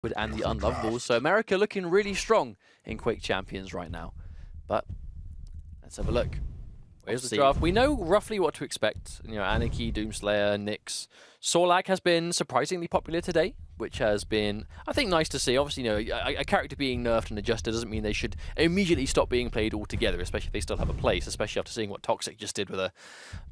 and the Unlovables. So America looking really strong in Quake Champions right now. But let's have a look. Where's the draft? We know roughly what to expect. You know, Anarchy, Doomslayer, Nyx. Sorlak has been surprisingly popular today, which has been, I think, nice to see. Obviously, you know, a character being nerfed and adjusted doesn't mean they should immediately stop being played altogether, especially if they still have a place, especially after seeing what Toxic just did with her.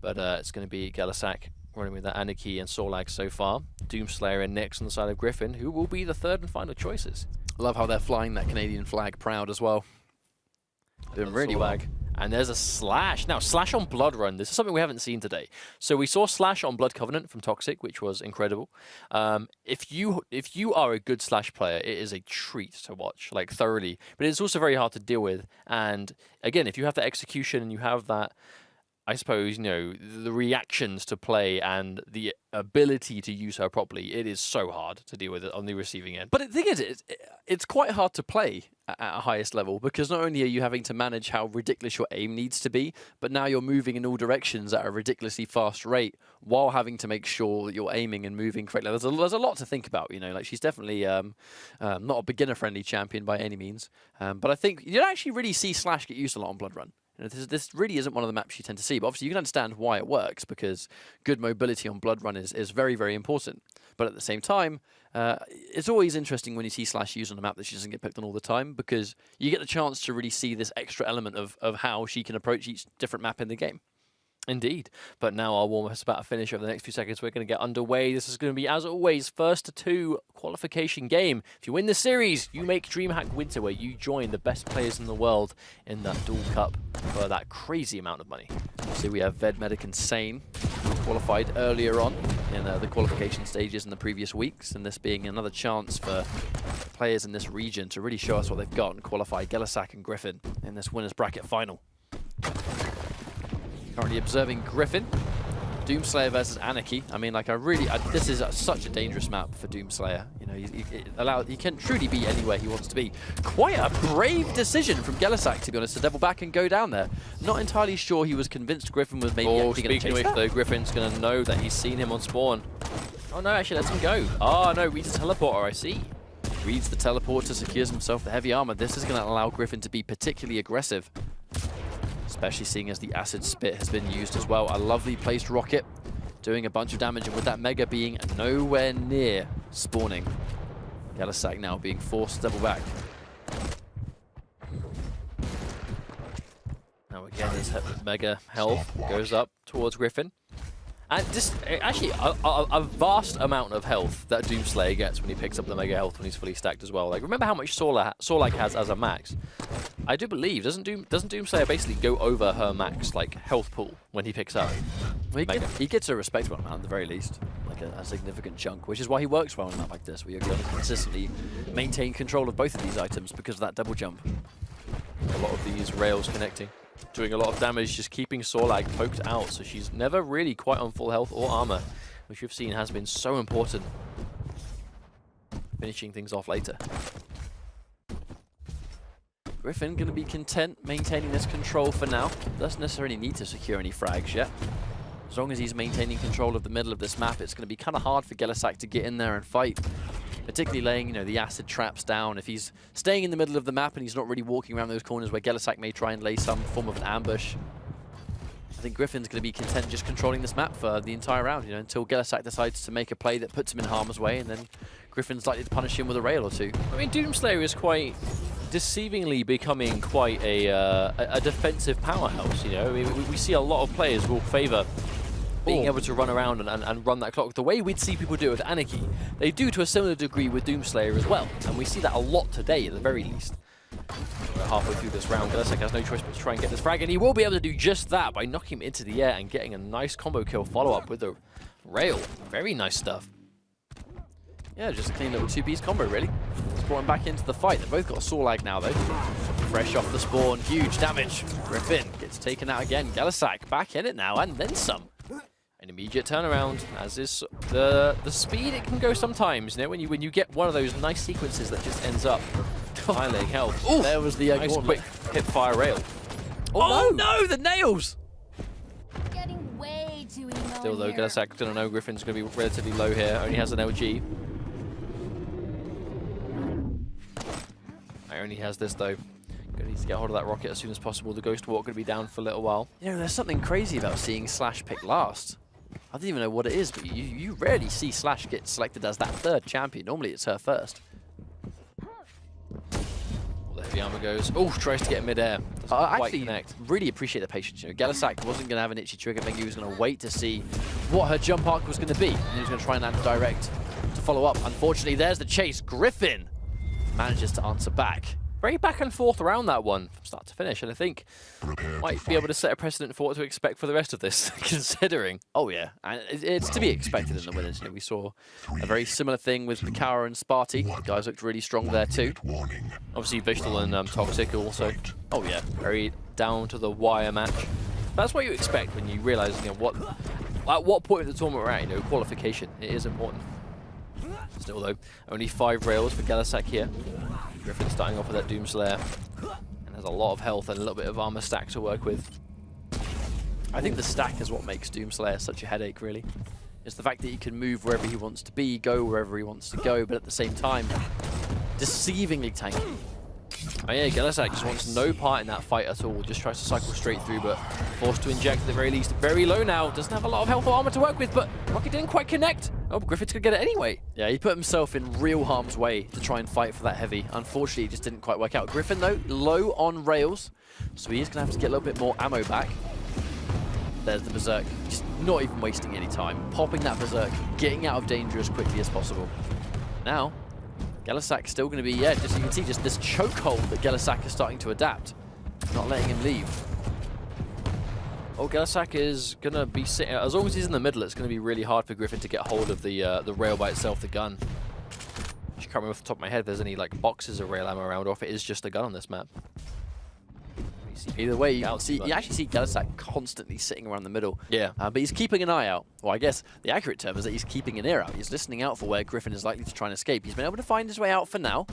But it's going to be gellehsak running with that Anarchy and Sorlak so far. Doomslayer and Nyx on the side of Griffin, who will be the third and final choices. Love how they're flying that Canadian flag proud as well. Doing really wag. And there's a Slash. Now, Slash on Blood Run. This is something we haven't seen today. So we saw Slash on Blood Covenant from Toxic, which was incredible. If you are a good Slash player, it is a treat to watch, like thoroughly. But it's also very hard to deal with. And again, if you have that execution and you have that, I suppose, you know, the reactions to play and the ability to use her properly, it is so hard to deal with it on the receiving end. But the thing is, it's quite hard to play at a highest level, because not only are you having to manage how ridiculous your aim needs to be, but now you're moving in all directions at a ridiculously fast rate while having to make sure that you're aiming and moving correctly. There's a lot to think about, you know. Like, she's definitely not a beginner-friendly champion by any means. But I think you don't actually really see Slash get used a lot on Blood Run. You know, this really isn't one of the maps you tend to see, but obviously you can understand why it works, because good mobility on Blood Run is very, very important. But at the same time, it's always interesting when you see Slash used on a map that she doesn't get picked on all the time, because you get the chance to really see this extra element of how she can approach each different map in the game. Indeed. But now our warm-up is about to finish. Over the next few seconds, we're going to get underway. This is going to be, as always, first to two qualification game. If you win the series, you make DreamHack Winter, where you join the best players in the world in that dual cup for that crazy amount of money. So we have Ved, Medic, and Sane qualified earlier on in the qualification stages in the previous weeks, and this being another chance for players in this region to really show us what they've got and qualify gellehsak and Griffin in this winners bracket final. Currently observing Griffin. Doomslayer versus Anarchy. I mean, like, this is such a dangerous map for Doomslayer. You know, he can truly be anywhere he wants to be. Quite a brave decision from gellehsak, to be honest, to double back and go down there. Not entirely sure he was convinced Griffin was maybe actually going to chase that. Though, Griffin's going to know that he's seen him on spawn. Oh no, actually lets him go. Oh no, reads the teleporter, I see. Reads the teleporter, secures himself the heavy armor. This is going to allow Griffin to be particularly aggressive, especially seeing as the acid spit has been used as well. A lovely placed rocket doing a bunch of damage, and with that mega being nowhere near spawning. gellehsak now being forced to double back. Now again, this mega health goes up towards Griffin. And just actually a vast amount of health that Doomslayer gets when he picks up the mega health when he's fully stacked as well. Like, remember how much Sorlak has as a max? I do believe doesn't Doomslayer basically go over her max like health pool when he picks up? Well, he gets a respectable amount at the very least, like a significant chunk, which is why he works well on a map like this, where you're going to consistently maintain control of both of these items because of that double jump. A lot of these rails connecting. Doing a lot of damage, just keeping Sorlak poked out, so she's never really quite on full health or armor, which you've seen has been so important. Finishing things off later. Griffin going to be content maintaining this control for now. Doesn't necessarily need to secure any frags yet. As long as he's maintaining control of the middle of this map, it's going to be kind of hard for gellehsak to get in there and fight. Particularly laying, you know, the acid traps down. If he's staying in the middle of the map and he's not really walking around those corners where gellehsak may try and lay some form of an ambush, I think Griffin's going to be content just controlling this map for the entire round, you know, until gellehsak decides to make a play that puts him in harm's way, and then Griffin's likely to punish him with a rail or two. I mean, Doomslayer is quite deceivingly becoming quite a defensive powerhouse, you know. I mean, we see a lot of players will favour being able to run around and run that clock the way we'd see people do it with Anarchy. They do to a similar degree with Doomslayer as well, and we see that a lot today at the very least. We're halfway through this round. gellehsak has no choice but to try and get this frag, and he will be able to do just that by knocking him into the air and getting a nice combo kill follow-up with the rail. Very nice stuff. Yeah, just a clean little two-piece combo, really. Spawn back into the fight. They've both got Sorlak now, though. Fresh off the spawn, huge damage. Griffin gets taken out again. gellehsak back in it now, and then some. An immediate turnaround, as is the speed it can go sometimes. You know, when you get one of those nice sequences that just ends up piling health. Oh, there was the nice quick hip fire rail. Oh no, the nails! Getting way too emo. Still though, gellehsak's gonna know Griffin's gonna be relatively low here. Only has an LG. only has this though. Gonna need to get hold of that rocket as soon as possible. The Ghost Walk gonna be down for a little while. You know, there's something crazy about seeing Slash pick last. I don't even know what it is, but you rarely see Slash get selected as that third champion. Normally it's her first. Well, the heavy armor goes. Oh, tries to get midair. I actually really appreciate the patience. You know, gellehsak wasn't going to have an itchy trigger thing. He was going to wait to see what her jump arc was going to be. And he was going to try and land direct to follow up. Unfortunately, there's the chase. Griffin manages to answer back. Very back and forth around that one from start to finish, and I think might be able to set a precedent for what to expect for the rest of this, considering. Oh yeah, and it's to be expected in the winners. You know, we saw a very similar thing with Mikara and Sparty. The guys looked really strong there too. Obviously, Vishal and Toxic also. Oh yeah, very down to the wire match. That's what you expect when you realise, you know, at what point of the tournament we're at. You know, qualification. It is important. Still though, only 5 rails for gellehsak here. Griffin starting off with that Doomslayer and has a lot of health and a little bit of armor stack to work with. I think the stack is what makes Doomslayer such a headache, really. It's the fact that he can move wherever he wants to be, go wherever he wants to go, but at the same time, deceivingly tanky. Oh yeah, gellehsak just wants no part in that fight at all. Just tries to cycle straight through, but forced to inject at the very least. Very low now. Doesn't have a lot of health or armor to work with, but Rocket didn't quite connect. Oh, Griffin's gonna get it anyway. Yeah, he put himself in real harm's way to try and fight for that heavy. Unfortunately, it just didn't quite work out. Griffin, though, low on rails, so he is gonna have to get a little bit more ammo back. There's the Berserk. Just not even wasting any time. Popping that Berserk, getting out of danger as quickly as possible. Now, gellehsak's still going to be, yeah, just you can see just this chokehold that gellehsak is starting to adapt. Not letting him leave. Oh, gellehsak is going to be sitting, as long as he's in the middle, it's going to be really hard for Griffin to get hold of the rail by itself, the gun. I just can't remember off the top of my head if there's any like boxes of rail ammo around, or if it is just a gun on this map. Either way, you actually see gellehsak constantly sitting around the middle. Yeah. But he's keeping an eye out. Well, I guess the accurate term is that he's keeping an ear out. He's listening out for where Griffin is likely to try and escape. He's been able to find his way out for now.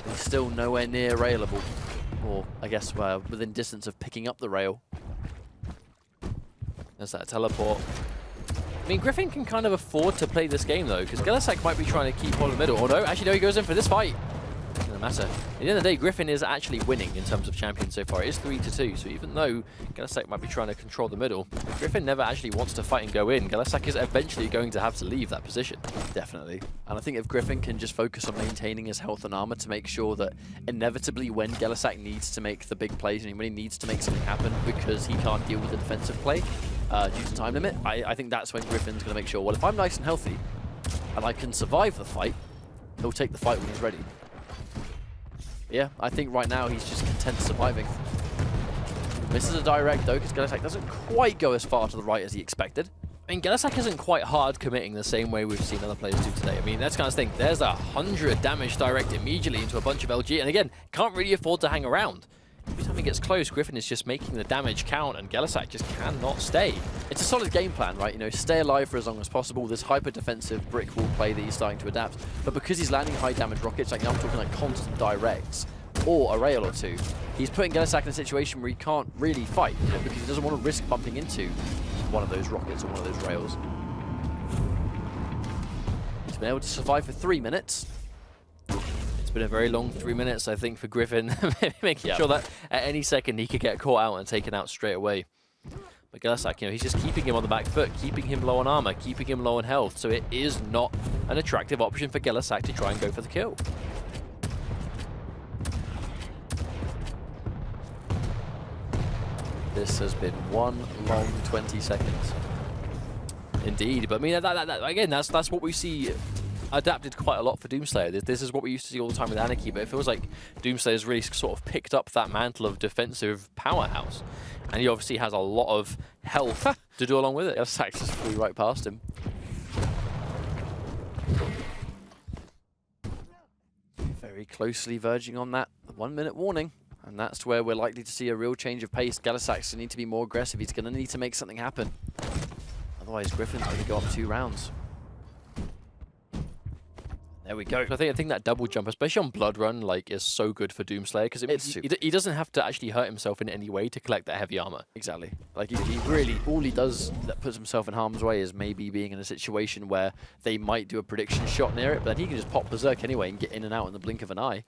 He's still nowhere near railable. Or, I guess, within distance of picking up the rail. There's that teleport. I mean, Griffin can kind of afford to play this game, though, because gellehsak might be trying to keep hold of the middle. Oh, no, actually, no, he goes in for this fight. Doesn't matter. At the end of the day, Griffin is actually winning in terms of champions so far. It is 3-2, so even though gellehsak might be trying to control the middle, Griffin never actually wants to fight and go in. gellehsak is eventually going to have to leave that position. Definitely. And I think if Griffin can just focus on maintaining his health and armor to make sure that inevitably when gellehsak needs to make the big plays and when he needs to make something happen because he can't deal with the defensive play due to time limit, I think that's when Griffin's going to make sure, well, if I'm nice and healthy and I can survive the fight, he'll take the fight when he's ready. Yeah, I think right now he's just content surviving. Misses a direct though, because gellehsak doesn't quite go as far to the right as he expected. I mean, gellehsak isn't quite hard committing the same way we've seen other players do today. I mean, that's kind of thing. There's 100 damage direct immediately into a bunch of LG, and again, can't really afford to hang around. Every time he gets close, Griffin is just making the damage count, and gellehsak just cannot stay. It's a solid game plan, right? You know, stay alive for as long as possible. This hyper-defensive brick wall play that he's starting to adapt. But because he's landing high-damage rockets, like now I'm talking like constant directs, or a rail or two, he's putting gellehsak in a situation where he can't really fight, you know, because he doesn't want to risk bumping into one of those rockets or one of those rails. He's been able to survive for 3 minutes. It's been a very long 3 minutes, I think, for Griffin, making sure that at any second he could get caught out and taken out straight away. But gellehsak, you know, he's just keeping him on the back foot, keeping him low on armor, keeping him low on health, so it is not an attractive option for gellehsak to try and go for the kill. This has been one long 20 seconds. Indeed, but I mean, again, that's what we see adapted quite a lot for Doomslayer. This is what we used to see all the time with Anarchy, but it feels like Doomslayer's really sort of picked up that mantle of defensive powerhouse. And he obviously has a lot of health to do along with it. gellehsak just flew right past him. Very closely verging on that 1 minute warning. And that's where we're likely to see a real change of pace. gellehsak's going to need to be more aggressive. He's going to need to make something happen. Otherwise, Griffin's going to go up 2 rounds. There we go. I think that double jump, especially on Blood Run, like, is so good for Doomslayer because he doesn't have to actually hurt himself in any way to collect that heavy armor. Exactly. Like he really, all he does that puts himself in harm's way is maybe being in a situation where they might do a prediction shot near it, but then he can just pop Berserk anyway and get in and out in the blink of an eye.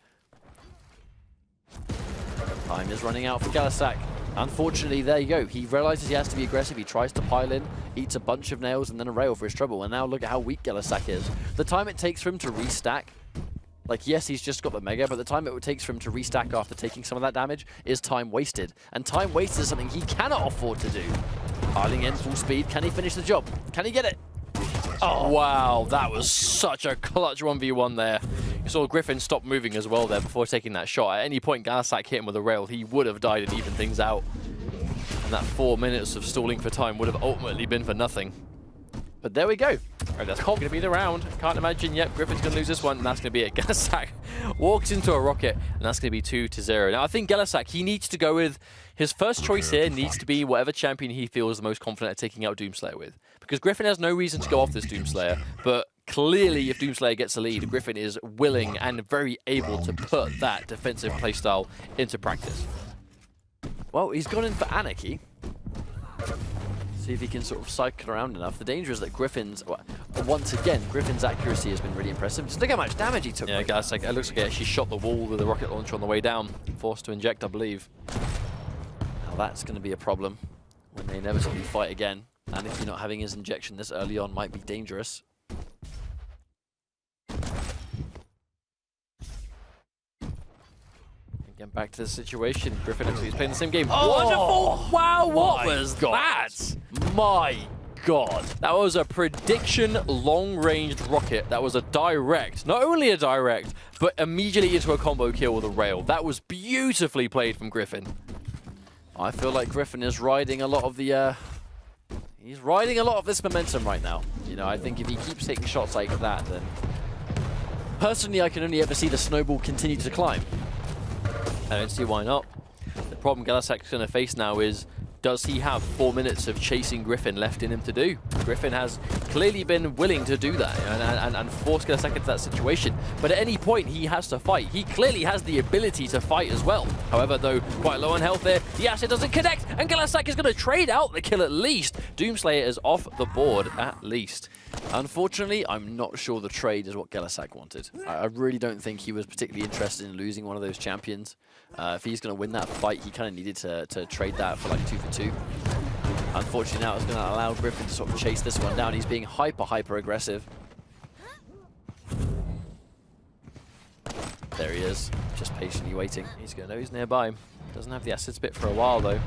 Time is running out for gellehsak. Unfortunately, there you go. He realizes he has to be aggressive. He tries to pile in, eats a bunch of nails, and then a rail for his trouble. And now look at how weak gellehsak is. The time it takes for him to restack, like, yes, he's just got the mega, but the time it takes for him to restack after taking some of that damage is time wasted. And time wasted is something he cannot afford to do. Piling in full speed. Can he finish the job? Can he get it? Oh, wow. That was such a clutch 1v1 there. You saw Griffin stop moving as well there before taking that shot. At any point, gellehsak hit him with a rail, he would have died and evened things out. And that 4 minutes of stalling for time would have ultimately been for nothing. But there we go. All right, that's going to be the round. Can't imagine, yep, Griffin's going to lose this one, and that's going to be it. gellehsak walks into a rocket, and that's going to be 2-0. Now, I think gellehsak, he needs to go with his first choice here, needs to be whatever champion he feels the most confident at taking out Doomslayer with. Because Griffin has no reason to go off this Doomslayer, but clearly if Doomslayer gets a lead, Griffin is willing and very able to put that defensive playstyle into practice. Well, he's gone in for Anarchy. See if he can sort of cycle around enough. The danger is that Griffin's, once again, Griffin's accuracy has been really impressive. Just look how much damage he took. Yeah, guys, like, it looks like he actually shot the wall with a rocket launcher on the way down. Forced to inject, I believe. Now that's going to be a problem when they inevitably fight again. And if you're not having his injection this early on, might be dangerous. Again, back to the situation. Griffin looks like he's playing the same game. Oh, wonderful! Wow, what was that? My God. That was a prediction long-ranged rocket. That was a direct, not only a direct, but immediately into a combo kill with a rail. That was beautifully played from Griffin. I feel like Griffin is riding a lot of the, he's riding a lot of this momentum right now. You know, I think if he keeps taking shots like that, then personally, I can only ever see the snowball continue to climb. I don't see why not. The problem gellehsak's going to face now is, does he have 4 minutes of chasing Griffin left in him to do? Griffin has clearly been willing to do that and force gellehsak into that situation. But at any point, he has to fight. He clearly has the ability to fight as well. However, though, quite low on health there, the asset doesn't connect, and gellehsak is going to trade out the kill at least. Doomslayer is off the board at least. Unfortunately, I'm not sure the trade is what gellehsak wanted. I really don't think he was particularly interested in losing one of those champions. If he's going to win that fight, he kind of needed to trade that for like 2 for 2. Unfortunately, now it's going to allow Griffin to sort of chase this one down. He's being hyper aggressive. There he is, just patiently waiting. He's going to know he's nearby. Doesn't have the acid spit for a while, though.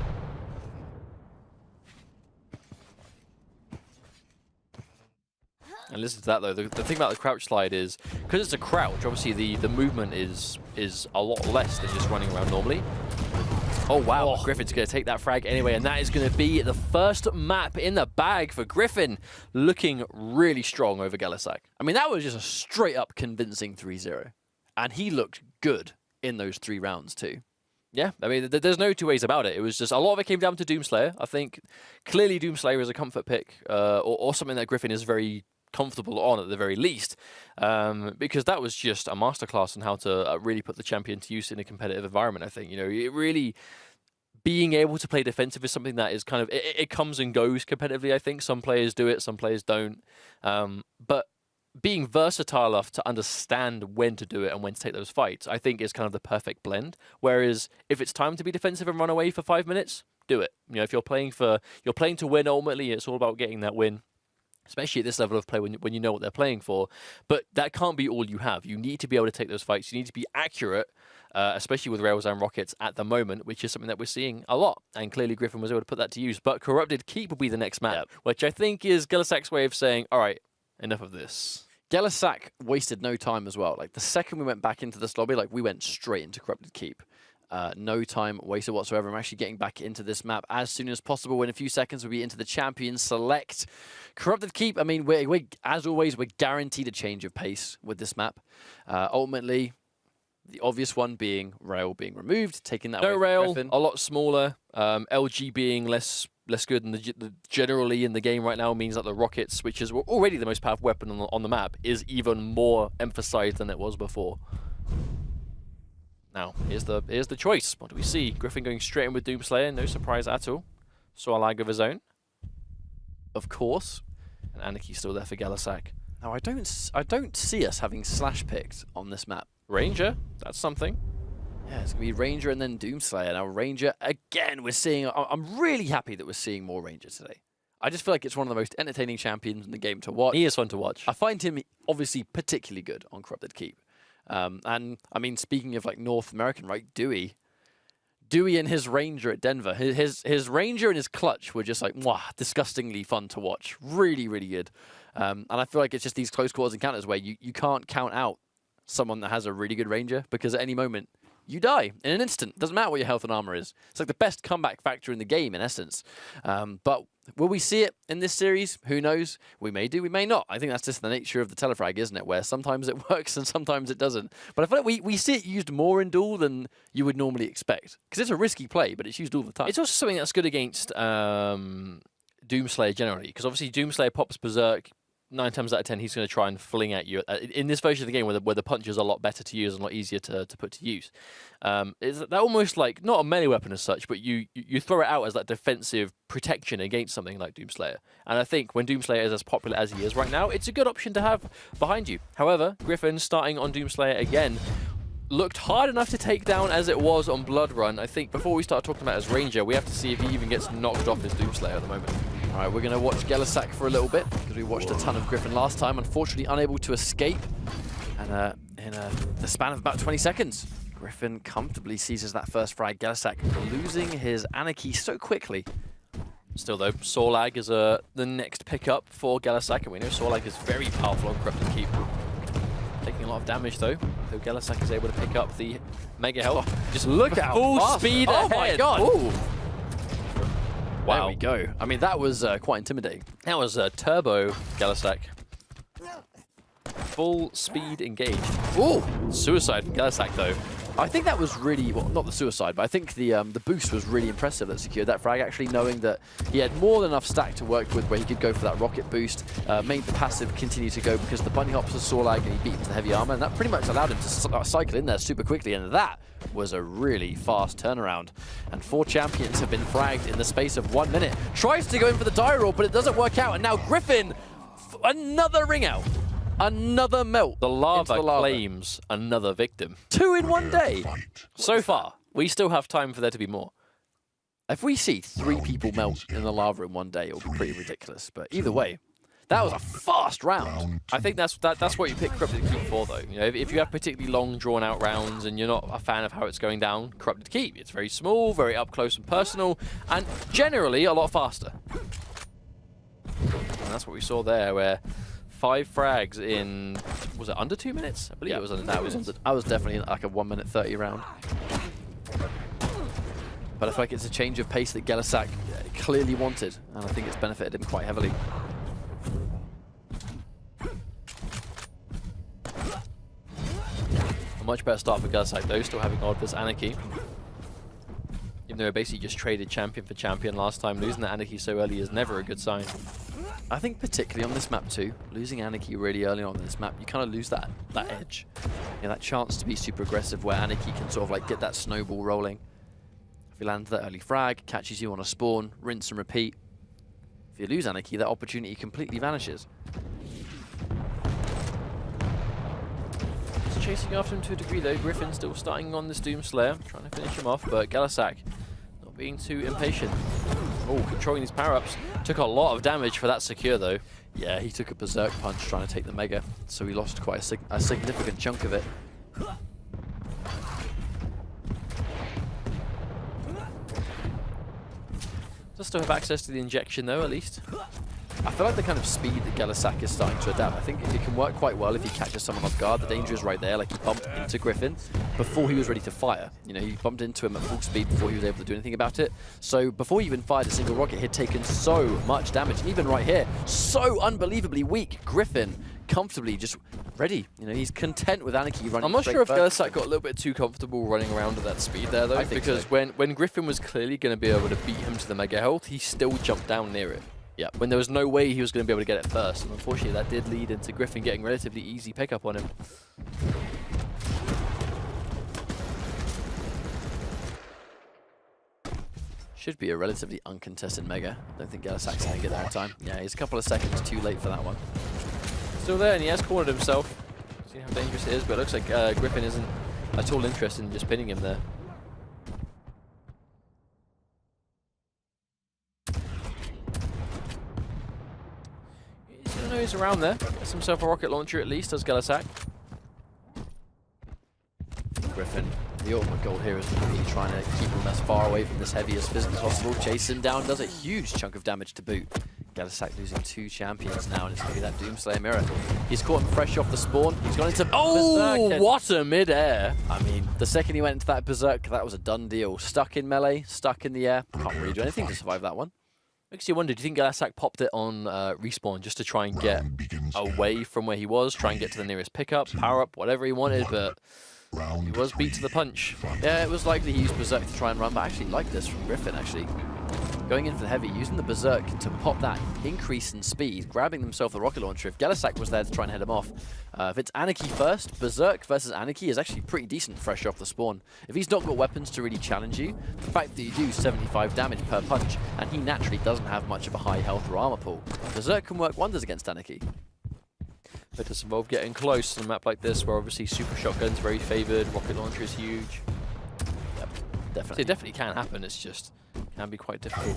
And listen to that, though. The thing about the crouch slide is, because it's a crouch, obviously the movement is a lot less than just running around normally. Oh, wow. Oh. Griffin's going to take that frag anyway, and that is going to be the first map in the bag for Griffin, looking really strong over gellehsak. I mean, that was just a straight-up convincing 3-0. And he looked good in those 3 rounds, too. Yeah, I mean, there's no two ways about it. It was just, a lot of it came down to Doomslayer. I think clearly Doomslayer is a comfort pick, or something that Griffin is very comfortable on at the very least, because that was just a masterclass on how to really put the champion to use in a competitive environment. I think, you know, it really being able to play defensive is something that is kind of, it comes and goes competitively. I think some players do it, some players don't, but being versatile enough to understand when to do it and when to take those fights, I think is kind of the perfect blend. Whereas if it's time to be defensive and run away for 5 minutes, do it. You know, if you're playing to win, ultimately it's all about getting that win. Especially at this level of play when you know what they're playing for. But that can't be all you have. You need to be able to take those fights. You need to be accurate, especially with rails and rockets at the moment, which is something that we're seeing a lot. And clearly Griffin was able to put that to use. But Corrupted Keep will be the next map, which I think is gellehsak's way of saying, all right, enough of this. gellehsak wasted no time as well. Like, the second we went back into this lobby, like, we went straight into Corrupted Keep. No time wasted whatsoever. I'm actually getting back into this map as soon as possible. In a few seconds, we'll be into the champion select. Corrupted Keep, I mean, we as always, we're guaranteed a change of pace with this map. Ultimately, the obvious one being rail being removed, taking that away from Griffin. A lot smaller. LG being less less good, and the generally in the game right now means that the rockets, which is already the most powerful weapon on the map, is even more emphasized than it was before. Now, here's the choice. What do we see? Griffin going straight in with Doomslayer, no surprise at all. Saw a lag of his own, of course, and Anarchy still there for gellehsak. Now, I don't see us having slash picked on this map. Ranger, that's something. Yeah, it's going to be Ranger and then Doomslayer. Now, Ranger, again, we're seeing... I'm really happy that we're seeing more Ranger today. I just feel like it's one of the most entertaining champions in the game to watch. He is fun to watch. I find him, obviously, particularly good on Corrupted Keep. And, I mean, speaking of, like, North American, right, Dewey and his Ranger at Denver. His Ranger and his Clutch were just, like, mwah, disgustingly fun to watch. Really, really good. And I feel like it's just these close quarters encounters where you can't count out someone that has a really good Ranger, because at any moment... you die in an instant. Doesn't matter what your health and armor is. It's like the best comeback factor in the game, in essence. But will we see it in this series? Who knows? We may do, we may not. I think that's just the nature of the telefrag, isn't it? Where sometimes it works and sometimes it doesn't. But I feel like we see it used more in Duel than you would normally expect. Because it's a risky play, but it's used all the time. It's also something that's good against Doomslayer generally. Because obviously Doomslayer pops Berserk. 9 times out of 10, he's going to try and fling at you. In this version of the game, where the punches are a lot better to use and a lot easier to put to use, is that almost like not a melee weapon as such, but you throw it out as that defensive protection against something like Doomslayer. And I think when Doomslayer is as popular as he is right now, it's a good option to have behind you. However, Griffin starting on Doomslayer again looked hard enough to take down as it was on Blood Run. I think before we start talking about his Ranger, we have to see if he even gets knocked off his Doomslayer at the moment. All right, we're going to watch gellehsak for a little bit, because we watched a ton of Griffin last time, unfortunately unable to escape. And in the span of about 20 seconds, Griffin comfortably seizes that first frag. gellehsak losing his Anarchy so quickly. Still though, Sorlag is the next pickup for gellehsak, and we know Sorlag is very powerful on Corrupted Keep. Taking a lot of damage though, so gellehsak is able to pick up the Mega Health. Just look at full speed ahead. Oh my god! Ooh. Wow. There we go. I mean, that was quite intimidating. That was Turbo gellehsak. Full speed engaged. Ooh! Suicide from gellehsak, though. I think that was really, well, not the suicide, but I think the boost was really impressive that secured that frag, actually knowing that he had more than enough stack to work with where he could go for that rocket boost, made the passive continue to go because the bunny hops was Sorlag and he beat him to the heavy armor, and that pretty much allowed him to cycle in there super quickly, and that was a really fast turnaround. And 4 champions have been fragged in the space of 1 minute. Tries to go in for the die roll, but it doesn't work out, and now Griffin, another ring out. Another melt. The lava claims another victim. 2 in 1 day. So far, we still have time for there to be more. If we see 3 people melt in the lava in 1 day, it'll be pretty ridiculous. But either way, that was a fast round. I think that's what you pick Corrupted Keep for, though. You know, if you have particularly long, drawn-out rounds and you're not a fan of how it's going down, Corrupted Keep. It's very small, very up close and personal, and generally a lot faster. And that's what we saw there, where 5 frags in, was it under 2 minutes? I believe it was under 2 minutes. I was definitely in like a 1 minute 30 round. But I feel like it's a change of pace that gellehsak clearly wanted, and I think it's benefited him quite heavily. A much better start for gellehsak though, still having odd this Anarchy. Even though he basically just traded champion for champion last time, losing that Anarchy so early is never a good sign. I think particularly on this map too, losing Anarchy really early on this map, you kind of lose that edge. You know, that chance to be super aggressive where Anarchy can sort of like get that snowball rolling. If you land that early frag, catches you on a spawn, rinse and repeat. If you lose Anarchy, that opportunity completely vanishes. Just chasing after him to a degree though. Griffin still starting on this Doomslayer, trying to finish him off, but gellehsak not being too impatient. Oh, controlling these power-ups. Took a lot of damage for that secure, though. Yeah, he took a Berserk punch trying to take the Mega, so he lost quite a significant chunk of it. Does still have access to the injection, though, at least. I feel like the kind of speed that gellehsak is starting to adapt. I think it can work quite well if he catches someone off guard. The danger is right there, like he bumped into Griffin before he was ready to fire. You know, he bumped into him at full speed before he was able to do anything about it. So before he even fired a single rocket, he'd taken so much damage. And even right here, so unbelievably weak. Griffin comfortably just ready. You know, he's content with Anarchy running. I'm not sure if first. gellehsak got a little bit too comfortable running around at that speed there, though, because so. when Griffin was clearly going to be able to beat him to the mega health, he still jumped down near it. Yeah. When there was no way he was going to be able to get it first. And unfortunately, that did lead into Griffin getting relatively easy pickup on him. Should be a relatively uncontested mega. Don't think gellehsak's going to get there in time. Yeah, he's a couple of seconds too late for that one. Still there, and he has cornered himself. See how dangerous it is, but it looks like Griffin isn't at all interested in just pinning him there. He's going to know he's around there. Gets himself a rocket launcher at least, does gellehsak. Griffin, the ultimate goal here is really trying to keep him as far away from this heavy as physically possible. Chase him down, does a huge chunk of damage to boot. gellehsak losing 2 champions now, and it's going to be that Doomslayer mirror. He's caught him fresh off the spawn. He's gone into Berserk. What a mid-air. I mean, the second he went into that Berserk, that was a done deal. Stuck in melee, stuck in the air. Can't really do anything to survive that one. Makes you wonder, do you think gellehsak popped it on respawn just to try and get away from where he was, try and get to the nearest pickup, power up, whatever he wanted, but he was beat to the punch. Yeah, it was likely he used Berserk to try and run, but I actually like this from Griffin, actually. Going in for the heavy, using the Berserk to pop that increase in speed, grabbing himself the rocket launcher. If gellehsak was there to try and head him off, if it's Anarchy first, Berserk versus Anarchy is actually pretty decent fresh off the spawn. If he's not got weapons to really challenge you, the fact that you do 75 damage per punch, and he naturally doesn't have much of a high health or armor pool, Berserk can work wonders against Anarchy. It does involve getting close on a map like this, where obviously super shotgun's very favored, rocket launcher is huge. Yep, definitely. So it definitely can happen, it's just can be quite difficult.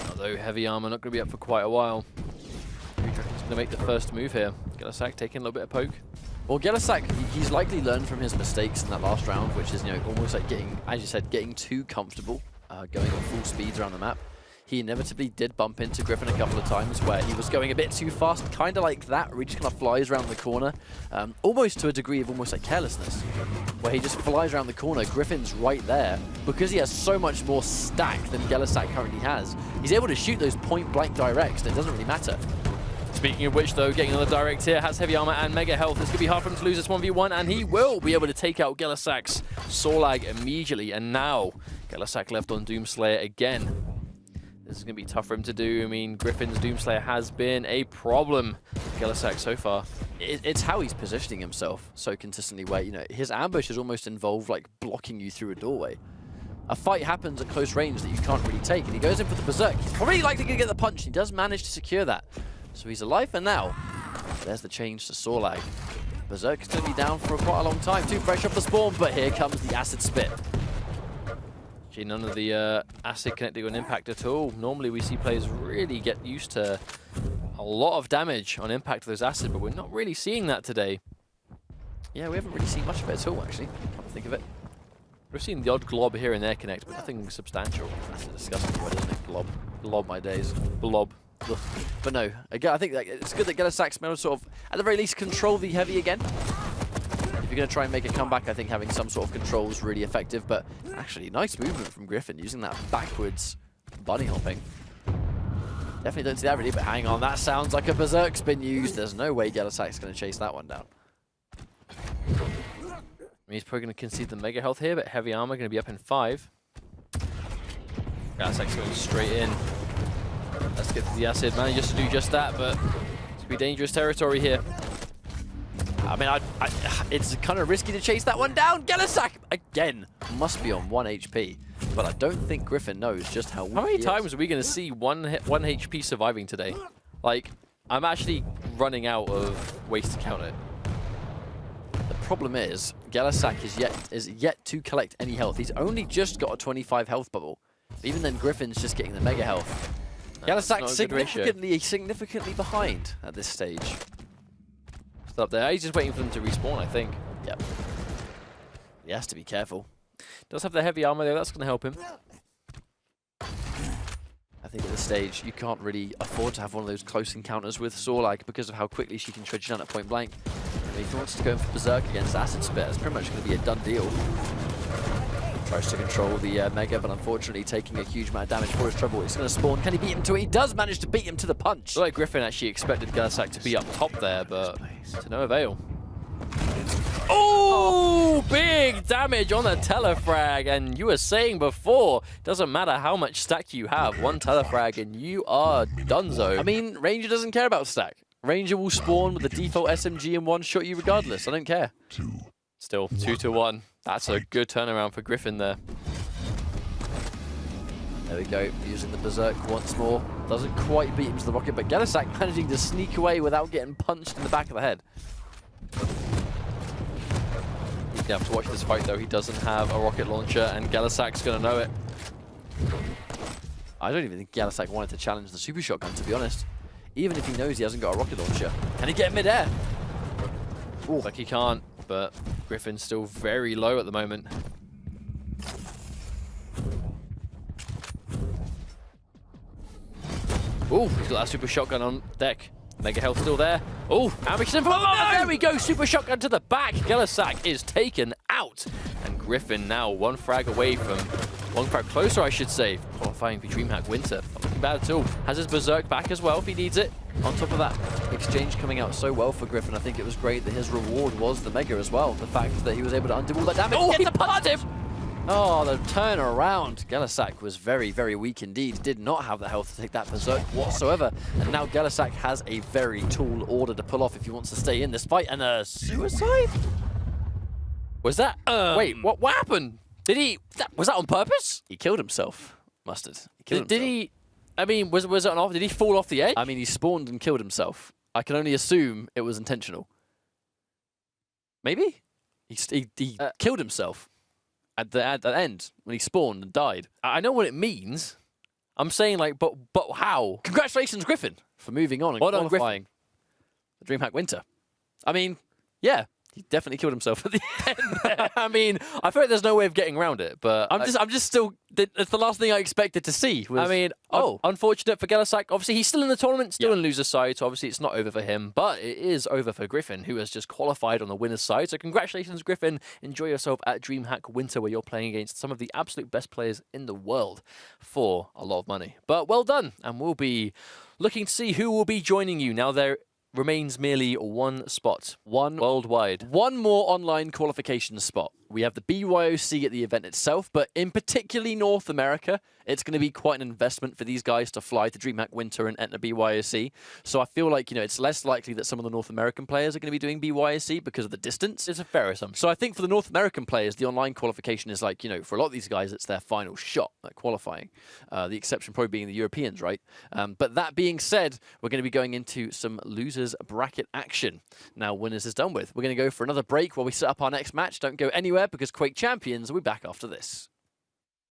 Although heavy armor not going to be up for quite a while. He's going to make the first move here. gellehsak taking a little bit of poke. Well, gellehsak, he's likely learned from his mistakes in that last round, which is, you know, almost like getting, as you said, getting too comfortable, going at full speeds around the map. He inevitably did bump into Griffin a couple of times where he was going a bit too fast, kind of like that, where he just kind of flies around the corner, almost to a degree of almost like carelessness, where he just flies around the corner. Griffin's right there. Because he has so much more stack than gellehsak currently has, he's able to shoot those point-blank directs, and it doesn't really matter. Speaking of which, though, getting another direct here, has heavy armor and mega health. It's going to be hard for him to lose this 1v1, and he will be able to take out gellehsak's Sorlag immediately. And now, gellehsak left on Doomslayer again. This is going to be tough for him to do. I mean, Griffin's Doomslayer has been a problem for gellehsak so far. It's how he's positioning himself so consistently, where, you know, his ambush is almost involved like blocking you through a doorway. A fight happens at close range that you can't really take, and he goes in for the Berserk. He's probably likely going to get the punch, and he does manage to secure that. So he's alive for now. There's the change to Sorlag. Berserk is going to be down for quite a long time. Too fresh off the spawn, but here comes the acid spit. Gee, none of the acid connecting on impact at all. Normally we see players really get used to a lot of damage on impact of those acid, but we're not really seeing that today. Yeah, we haven't really seen much of it at all, actually. Come to think of it. We've seen the odd glob here and there connect, but nothing substantial. That's a disgusting word, isn't it? Glob. Glob my days. Blob. Ugh. But no, again, I think that it's good that gellehsak's managed to sort of, at the very least, control the heavy again. If you're going to try and make a comeback, I think having some sort of control is really effective. But actually, nice movement from Griffin, using that backwards bunny hopping. Definitely don't see that really, but hang on, that sounds like a Berserk's been used. There's no way gellehsak's going to chase that one down. He's probably going to concede the mega health here, but heavy armor going to be up in 5. gellehsak's going straight in. Let's get to the acid. Manages to do just that, but it's going to be dangerous territory here. I mean, it's kind of risky to chase that one down. gellehsak, again, must be on 1 HP. But I don't think Griffin knows just how weak How many he times is. are we going to see one HP surviving today? Like, I'm actually running out of ways to count it. The problem is, gellehsak is yet to collect any health. He's only just got a 25 health bubble. Even then, Griffin's just getting the mega health. gellehsak significantly behind at this stage. Still up there. He's just waiting for them to respawn, I think. Yep. He has to be careful. Does have the heavy armor there. That's going to help him. I think at this stage, you can't really afford to have one of those close encounters with Sorlag because of how quickly she can trudge down at point blank. And if he wants to go for Berserk against Acid Spit, it's pretty much going to be a done deal. Tries to control the Mega, but unfortunately taking a huge amount of damage for his trouble. He's going to spawn. Can he beat him to it? He does manage to beat him to the punch. Like Griffin actually expected gellehsak to be up top there, but to no avail. Oh, big damage on the telefrag. And you were saying before, doesn't matter how much stack you have, one telefrag and you are donezo. I mean, Ranger doesn't care about stack. Ranger will spawn with the default SMG and one-shot you regardless. I don't care. Still 2-1. That's a good turnaround for Griffin there. There we go, using the Berserk once more. Doesn't quite beat him to the rocket, but gellehsak managing to sneak away without getting punched in the back of the head. He's gonna have to watch this fight though. He doesn't have a rocket launcher, and gellehsak's gonna know it. I don't even think gellehsak wanted to challenge the super shotgun, to be honest. Even if he knows he hasn't got a rocket launcher. Can he get mid-air? Looks like he can't, but Griffin's still very low at the moment. Oh, he's got that super shotgun on deck. Mega health still there. Oh, ambition for there we go. Super shotgun to the back. gellehsak is taken out. And Griffin now one frag away from, one frag closer, I should say, qualifying for DreamHack Winter. Not looking bad at all. Has his Berserk back as well if he needs it. On top of that, exchange coming out so well for Griffin. I think it was great that his reward was the Mega as well. The fact that he was able to undo all that damage. Oh, he punched him! Oh, the turnaround. gellehsak was very, very weak indeed. Did not have the health to take that Berserk whatsoever. And now gellehsak has a very tall order to pull off if he wants to stay in this fight. And a suicide? Was that? Wait, what happened? Did he? Was that on purpose? He killed himself. Mustard. He killed Did he? I mean, was it on off? Did he fall off the edge? I mean, he spawned and killed himself. I can only assume it was intentional. Maybe? He killed himself at the end when he spawned and died. I know what it means. I'm saying, like, but how? Congratulations, Griffin, for moving on and Well done, qualifying the DreamHack Winter. I mean, yeah, he definitely killed himself at the end. I mean, I feel like there's no way of getting around it, but I'm just still. It's the last thing I expected to see. Was, I mean, unfortunate for gellehsak. Obviously, he's still in the tournament, still in loser's side, so obviously it's not over for him, but it is over for Griffin, who has just qualified on the winner's side. So congratulations, Griffin. Enjoy yourself at DreamHack Winter, where you're playing against some of the absolute best players in the world for a lot of money. But well done, and we'll be looking to see who will be joining you. Now, there remains merely one spot, one worldwide. One more online qualification spot. We have the BYOC at the event itself, but in particularly North America, it's going to be quite an investment for these guys to fly to DreamHack Winter and enter BYOC. So I feel like, it's less likely that some of the North American players are going to be doing BYOC because of the distance. It's a fair assumption. So I think for the North American players, the online qualification is like, for a lot of these guys, it's their final shot at qualifying. The exception probably being the Europeans, right? But that being said, we're going to be going into some losers bracket action. Now, winners is done with. We're going to go for another break while we set up our next match. Don't go anywhere, because Quake Champions will be back after this.